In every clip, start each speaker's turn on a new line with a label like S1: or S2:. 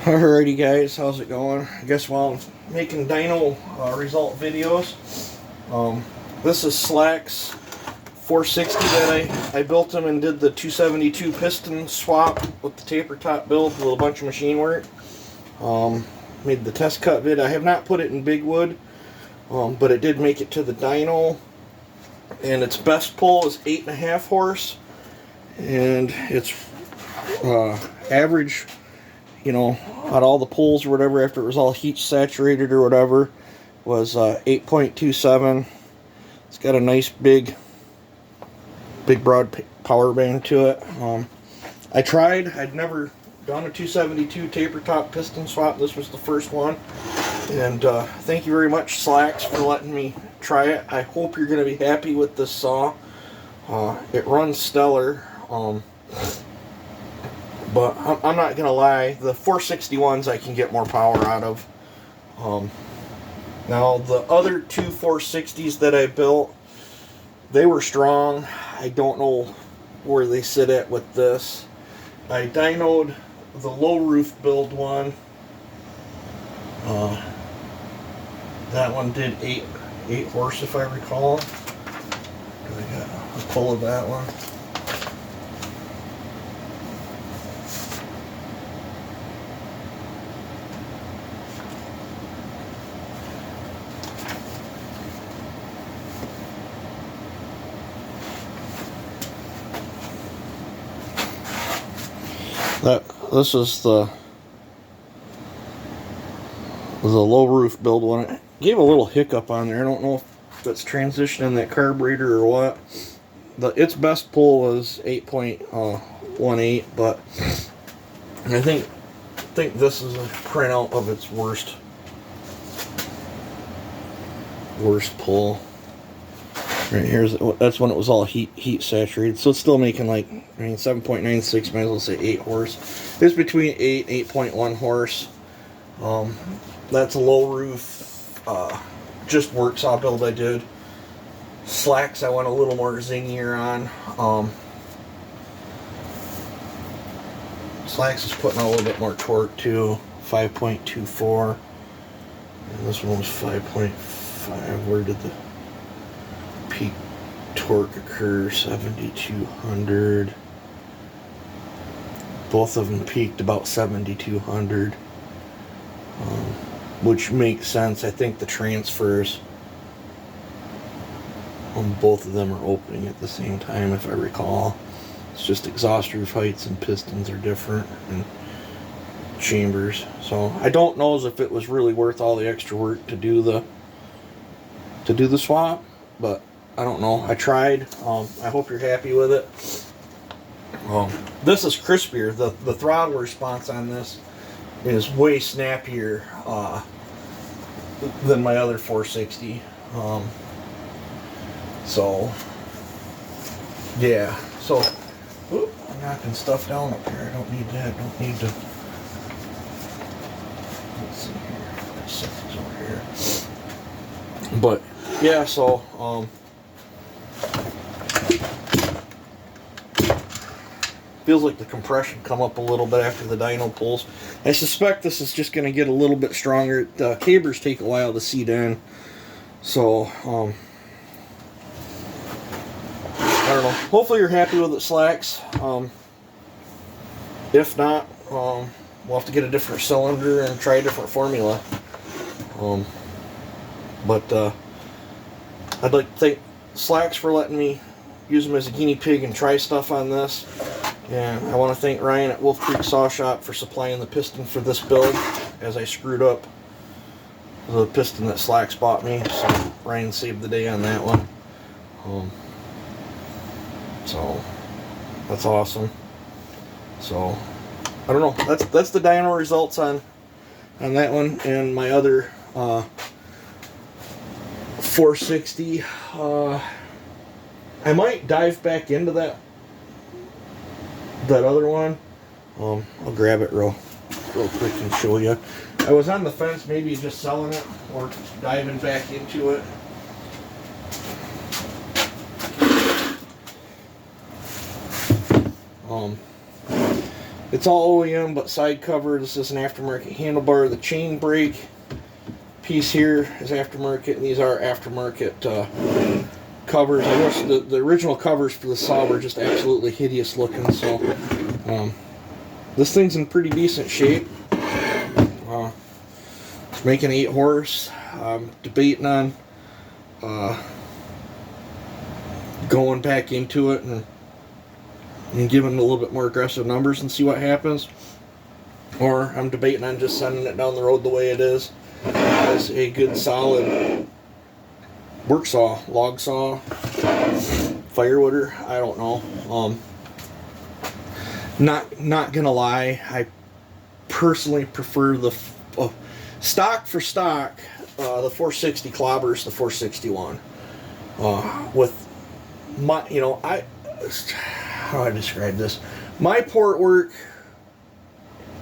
S1: Alrighty guys, how's it going? I guess while I'm making dyno result videos, this is Slack's 460 that I built them and did the 272 piston swap with the taper top build with a bunch of machine work. Made the test cut vid. I have not put it in big wood, but it did make it to the dyno, and its best pull is 8.5 horse, and its average, you know, on all the pulls or whatever, after it was all heat saturated or whatever, was 8.27. It's got a nice big broad power band to it. I tried. I'd never done a 272 taper top piston swap. This was the first one, and thank you very much, Slacks, for letting me try it. I hope you're going to be happy with this saw. It runs stellar. But I'm not gonna lie, the 461s I can get more power out of. Now the other two 460s that I built, they were strong. I don't know where they sit at with this. I dynoed the low roof build one. That one did 8 horse if I recall. I got a pull of that one. This is the low roof build one. It gave a little hiccup on there. I don't know if that's transitioning that carburetor or what. Its best pull was 8.18, but I think this is a printout of its worst pull. Right here's that's when it was all heat saturated, so it's still making like 7.96. Might as well say 8 horse. It's between 8 and 8.1 horse. That's a low roof, just work saw build I did. Slacks I went a little more zingier on. Slacks is putting a little bit more torque too, 5.24, and this one was 5.5. Where did the peak torque occur? 7,200. Both of them peaked about 7,200, which makes sense. I think the transfers on both of them are opening at the same time, if I recall. It's just exhaust roof heights and pistons are different, and chambers. So I don't know as if it was really worth all the extra work to do the swap, but I don't know. I tried. I hope you're happy with it. This is crispier. The throttle response on this is way snappier than my other 460. So yeah. So I'm knocking stuff down up here. I don't need that. Don't need to. Let's see here. This stuff is over here. But yeah. So feels like the compression come up a little bit after the dyno pulls. I suspect this is just going to get a little bit stronger. The cabers take a while to seat in, so I don't know. Hopefully you're happy with it, Slacks. If not, we'll have to get a different cylinder and try a different formula. But I'd like to thank Slacks for letting me use them as a guinea pig and try stuff on this. And I want to thank Ryan at Wolf Creek Saw Shop for supplying the piston for this build, as I screwed up the piston that Slacks bought me. So Ryan saved the day on that one. So that's awesome. So I don't know. That's the dyno results on that one, and my other 460. I might dive back into that other one. I'll grab it real quick and show you. I was on the fence, maybe just selling it or diving back into it. It's all OEM, but side cover. This is an aftermarket handlebar. The chain brake piece here is aftermarket, and these are aftermarket covers. I wish the original covers for the saw were just absolutely hideous looking. So this thing's in pretty decent shape. It's making 8 horse. I'm debating on going back into it and giving it a little bit more aggressive numbers and see what happens. Or I'm debating on just sending it down the road the way it is as a good solid work saw, log saw, firewooder. I don't know. Not gonna lie, I personally prefer the stock for stock. The 460 clobbers the 461. With my, how do I describe this? My port work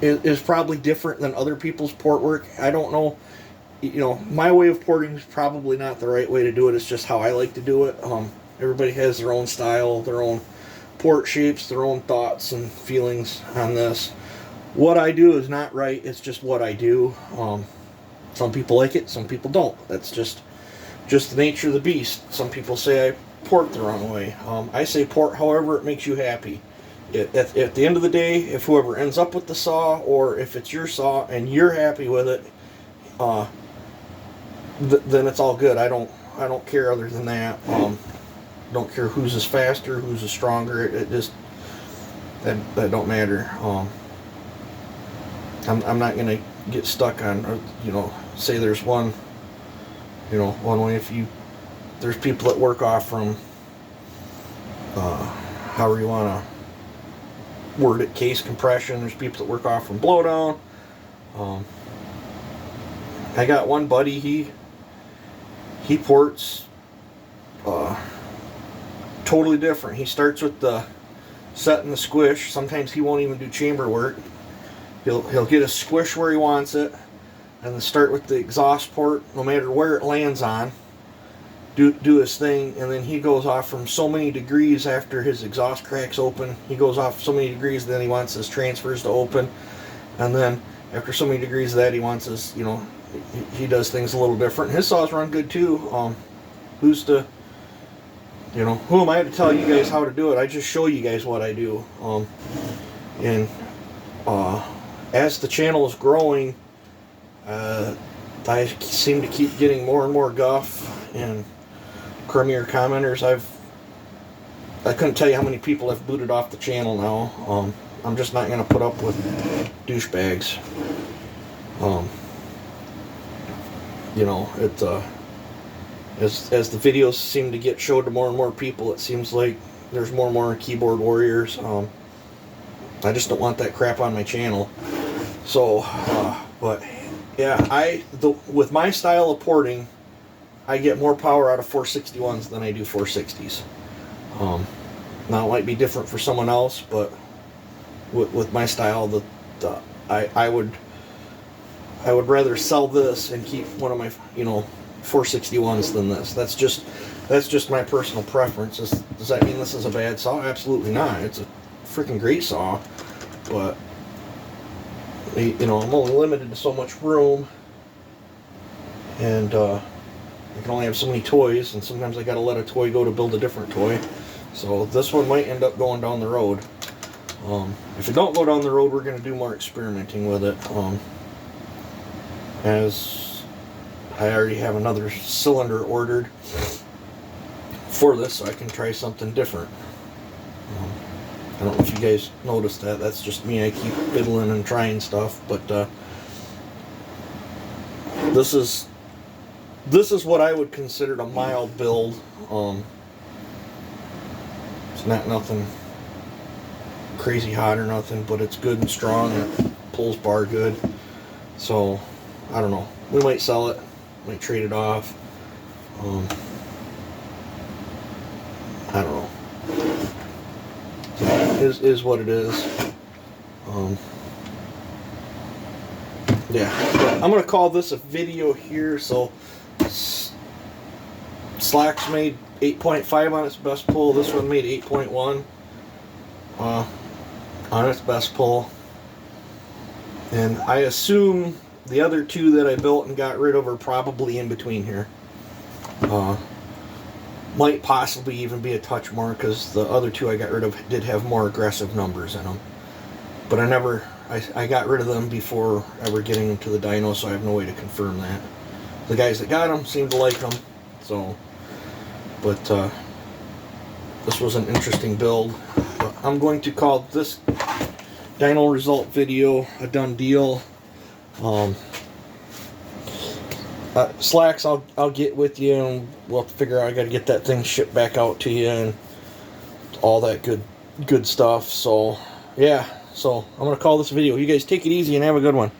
S1: is probably different than other people's port work. I don't know. My way of porting is probably not the right way to do it. It's just how I like to do it. Everybody has their own style, their own port shapes, their own thoughts and feelings on this. What I do is not right. It's just what I do. Some people like it, some people don't. That's just the nature of the beast. Some people say I port the wrong way. I say port however it makes you happy. At the end of the day, if whoever ends up with the saw, or if it's your saw and you're happy with it, then it's all good. I don't care other than that. Don't care whose is faster, whose is stronger. It just that don't matter. I'm not gonna get stuck on say there's one way. If there's people that work off from however you want to word it, case compression. There's people that work off from blowdown. I got one buddy, he ports totally different. He starts with the set and the squish. Sometimes he won't even do chamber work. He'll get a squish where he wants it, and then start with the exhaust port, no matter where it lands on. Do his thing, and then he goes off from so many degrees after his exhaust cracks open. He goes off so many degrees, then he wants his transfers to open, and then after so many degrees of that, he wants his, he does things a little different. His saws run good too. Who am I to tell you guys how to do it? I just show you guys what I do. As the channel is growing, I seem to keep getting more and more guff and crummier commenters. I couldn't tell you how many people have booted off the channel now. I'm just not going to put up with douchebags. As the videos seem to get showed to more and more people, it seems like there's more and more keyboard warriors. I just don't want that crap on my channel. So, but yeah, with my style of porting, I get more power out of 461s than I do 460s. Now it might be different for someone else, but with my style, I would rather sell this and keep one of my 461s than this. That's just my personal preference. Does that mean this is a bad saw? Absolutely not. It's a freaking great saw, but I'm only limited to so much room, and I can only have so many toys, and sometimes I gotta let a toy go to build a different toy. So this one might end up going down the road. If it don't go down the road, we're gonna do more experimenting with it. As I already have another cylinder ordered for this, so I can try something different. I don't know if you guys noticed that. That's just me. I keep fiddling and trying stuff, but this is what I would consider a mild build. It's not nothing crazy hot or nothing, but it's good and strong, and it pulls bar good. So I don't know. We might sell it. Might trade it off. I don't know. Is what it is. Yeah, I'm gonna call this a video here. So Slack's made 8.5 on its best pull. This one made 8.1 on its best pull. And I assume the other two that I built and got rid of are probably in between here. Might possibly even be a touch more, because the other two I got rid of did have more aggressive numbers in them. But I got rid of them before ever getting them to the dyno, so I have no way to confirm that. The guys that got them seem to like them, so. But this was an interesting build. But I'm going to call this dyno result video a done deal. Slacks, I'll get with you and we'll figure out. I got to get that thing shipped back out to you and all that good stuff. So yeah, so I'm gonna call this a video. You guys take it easy and have a good one.